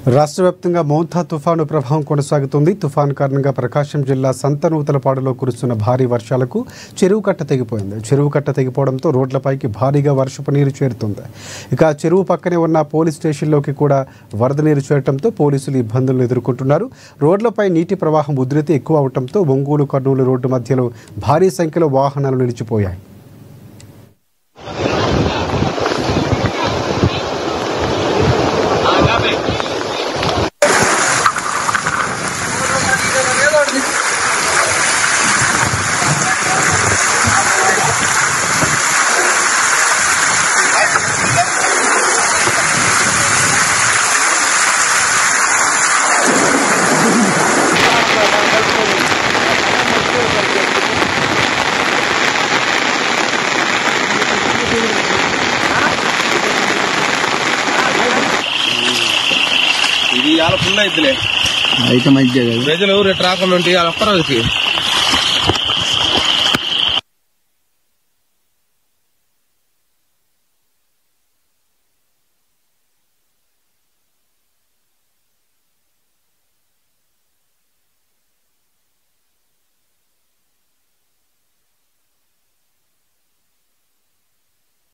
రాష్ట్ర వ్యాప్తంగా మౌంథా తుఫాను ప్రభావం కొనసాగుతుంది. తుఫాను కారణంగా ప్రకాశం జిల్లా సంతనూతలపాడులో కురుస్తున్న భారీ వర్షాలకు చెరువు కట్ట తెగిపోయింది. చెరువు కట్ట తెగిపోవడంతో రోడ్లపైకి భారీగా వర్షపు నీరు చేరుతుంది. ఇక చెరువు పక్కనే ఉన్న పోలీస్ స్టేషన్లోకి కూడా వరద నీరు చేరడంతో పోలీసులు ఇబ్బందులను ఎదుర్కొంటున్నారు. రోడ్లపై నీటి ప్రవాహం ఉధృతి ఎక్కువ అవడంతో ఒంగోలు కర్నూలు రోడ్డు మధ్యలో భారీ సంఖ్యలో వాహనాలు నిలిచిపోయాయి. ఇది చాలా ఫుల్ అయిద్దిలే. అయితే మంచిగా ప్రజలు రేటు రాకుండా ఉంటే వాళ్ళ ఒక్క రోజుకి